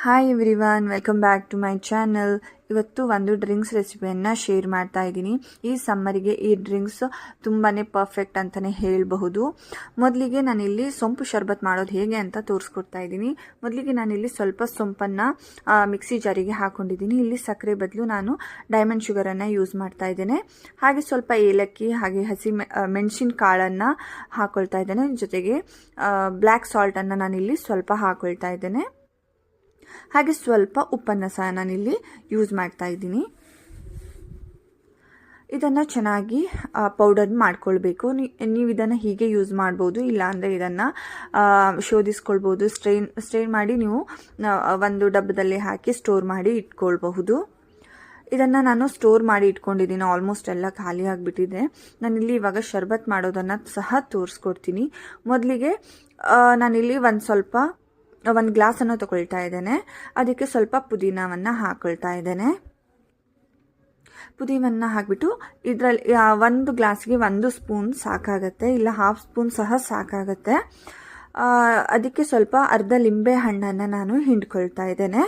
Hi everyone, welcome back to my channel. ಇವತ್ತು ಒಂದು drinks ರೆಸಿಪಿಯನ್ನು share ಮಾಡ್ತಾ ಇದ್ದೀನಿ. ಈ ಸಮ್ಮರಿಗೆ ಈ ಡ್ರಿಂಕ್ಸ್ ತುಂಬಾ ಪರ್ಫೆಕ್ಟ್ ಅಂತಲೇ ಹೇಳಬಹುದು. ಮೊದಲಿಗೆ ನಾನಿಲ್ಲಿ ಸೊಂಪು ಶರ್ಬತ್ ಮಾಡೋದು ಹೇಗೆ ಅಂತ ತೋರಿಸ್ಕೊಡ್ತಾ ಇದ್ದೀನಿ. ಮೊದಲಿಗೆ ನಾನಿಲ್ಲಿ ಸ್ವಲ್ಪ ಸೊಂಪನ್ನು ಮಿಕ್ಸಿ ಜಾರಿಗೆ ಹಾಕ್ಕೊಂಡಿದ್ದೀನಿ. ಇಲ್ಲಿ ಸಕ್ಕರೆ ಬದಲು ನಾನು ಡೈಮಂಡ್ ಶುಗರನ್ನು ಯೂಸ್ ಮಾಡ್ತಾ ಇದ್ದೇನೆ. ಹಾಗೆ ಸ್ವಲ್ಪ ಏಲಕ್ಕಿ ಹಾಗೆ ಹಸಿ ಮೆಣಸಿನ ಕಾಳನ್ನು ಹಾಕ್ಕೊಳ್ತಾ ಇದ್ದೇನೆ. ಜೊತೆಗೆ ಬ್ಲ್ಯಾಕ್ ಸಾಲ್ಟನ್ನು ನಾನಿಲ್ಲಿ ಸ್ವಲ್ಪ ಹಾಕ್ಕೊಳ್ತಾ ಇದ್ದೇನೆ. ಹಾಗೆ ಸ್ವಲ್ಪ ಉಪ್ಪನ್ನು ಸಹ ನಾನಿಲ್ಲಿ ಯೂಸ್ ಮಾಡ್ತಾ ಇದ್ದೀನಿ. ಇದನ್ನು ಚೆನ್ನಾಗಿ ಪೌಡರ್ ಮಾಡ್ಕೊಳ್ಬೇಕು. ನೀವು ಇದನ್ನು ಹೀಗೆ ಯೂಸ್ ಮಾಡ್ಬೋದು, ಇಲ್ಲಾಂದರೆ ಇದನ್ನು ಶೋಧಿಸ್ಕೊಳ್ಬೋದು. ಸ್ಟ್ರೈನ್ ಮಾಡಿ ನೀವು ಒಂದು ಡಬ್ಬದಲ್ಲಿ ಹಾಕಿ ಸ್ಟೋರ್ ಮಾಡಿ ಇಟ್ಕೊಳ್ಬಹುದು. ಇದನ್ನು ನಾನು ಸ್ಟೋರ್ ಮಾಡಿ ಇಟ್ಕೊಂಡಿದ್ದೀನಿ. ಆಲ್ಮೋಸ್ಟ್ ಎಲ್ಲ ಖಾಲಿ ಆಗಿಬಿಟ್ಟಿದೆ. ನಾನಿಲ್ಲಿ ಇವಾಗ ಶರ್ಬತ್ ಮಾಡೋದನ್ನು ಸಹ ತೋರಿಸ್ಕೊಡ್ತೀನಿ. ಮೊದಲಿಗೆ ನಾನಿಲ್ಲಿ ಒಂದು ಗ್ಲಾಸನ್ನು ತಗೊಳ್ತಾ ಇದ್ದೇನೆ. ಅದಕ್ಕೆ ಸ್ವಲ್ಪ ಪುದೀನವನ್ನು ಹಾಕೊಳ್ತಾ ಇದ್ದೇನೆ. ಪುದೀನವನ್ನು ಹಾಕಿಬಿಟ್ಟು ಇದರಲ್ಲಿ ಒಂದು ಗ್ಲಾಸ್ಗೆ 1 ಸ್ಪೂನ್ ಸಾಕಾಗತ್ತೆ, ಇಲ್ಲ 1/2 ಸ್ಪೂನ್ ಸಹ ಸಾಕಾಗತ್ತೆ. ಅದಕ್ಕೆ ಸ್ವಲ್ಪ ಅರ್ಧ ಲಿಂಬೆ ಹಣ್ಣನ್ನು ನಾನು ಹಿಂಡ್ಕೊಳ್ತಾ ಇದ್ದೇನೆ.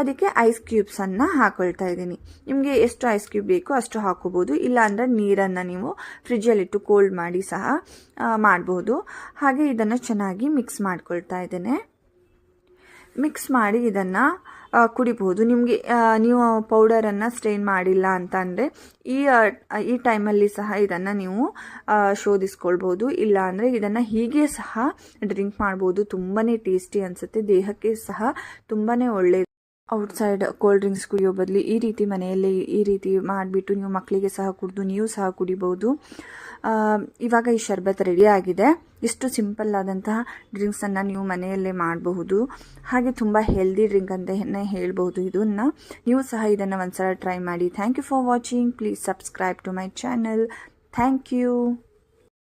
ಅದಕ್ಕೆ ಐಸ್ ಕ್ಯೂಬ್ಸನ್ನು ಹಾಕೊಳ್ತಾ ಇದ್ದೀನಿ. ನಿಮಗೆ ಎಷ್ಟು ಐಸ್ ಕ್ಯೂಬ್ ಬೇಕೋ ಅಷ್ಟು ಹಾಕೋಬೋದು, ಇಲ್ಲಾಂದರೆ ನೀರನ್ನು ನೀವು ಫ್ರಿಜ್ಜಲ್ಲಿಟ್ಟು ಕೋಲ್ಡ್ ಮಾಡಿ ಸಹ ಮಾಡ್ಬೋದು. ಹಾಗೆ ಇದನ್ನು ಚೆನ್ನಾಗಿ ಮಿಕ್ಸ್ ಮಾಡ್ಕೊಳ್ತಾ ಇದ್ದೇನೆ. ಮಿಕ್ಸ್ ಮಾಡಿ ಇದನ್ನು ಕುಡಿಬಹುದು. ನಿಮಗೆ ನೀವು ಪೌಡರನ್ನು ಸ್ಟ್ರೈನ್ ಮಾಡಿಲ್ಲ ಅಂತ ಅಂದರೆ ಈ ಟೈಮಲ್ಲಿ ಸಹ ಇದನ್ನು ನೀವು ಶೋಧಿಸ್ಕೊಳ್ಬೋದು. ಇಲ್ಲಾಂದರೆ ಇದನ್ನು ಹೀಗೆ ಸಹ ಡ್ರಿಂಕ್ ಮಾಡ್ಬೋದು. ತುಂಬಾ ಟೇಸ್ಟಿ ಅನಿಸುತ್ತೆ, ದೇಹಕ್ಕೆ ಸಹ ತುಂಬಾ ಒಳ್ಳೆಯದು. ಔಟ್ಸೈಡ್ ಕೋಲ್ಡ್ ಡ್ರಿಂಕ್ಸ್ ಕುಡಿಯೋ ಬದಲು ಈ ರೀತಿ ಮನೆಯಲ್ಲಿ ಈ ರೀತಿ ಮಾಡಿಬಿಟ್ಟು ನೀವು ಮಕ್ಕಳಿಗೆ ಸಹ ಕುಡಿದು ನೀವು ಸಹ ಕುಡಿಬೋದು. ಇವಾಗ ಈ ಶರ್ಬತ್ ರೆಡಿ ಆಗಿದೆ. ಇಷ್ಟು ಸಿಂಪಲ್ ಆದಂತಹ ಡ್ರಿಂಕ್ಸನ್ನು ನೀವು ಮನೆಯಲ್ಲೇ ಮಾಡಬಹುದು. ಹಾಗೆ ತುಂಬ ಹೆಲ್ದಿ ಡ್ರಿಂಕ್ ಅಂತಲೇ ಹೇಳ್ಬೋದು. ಇದನ್ನು ನೀವು ಸಹ ಇದನ್ನು ಒಂದ್ಸಲ ಟ್ರೈ ಮಾಡಿ. Thank you for watching. Please subscribe to my channel. Thank you.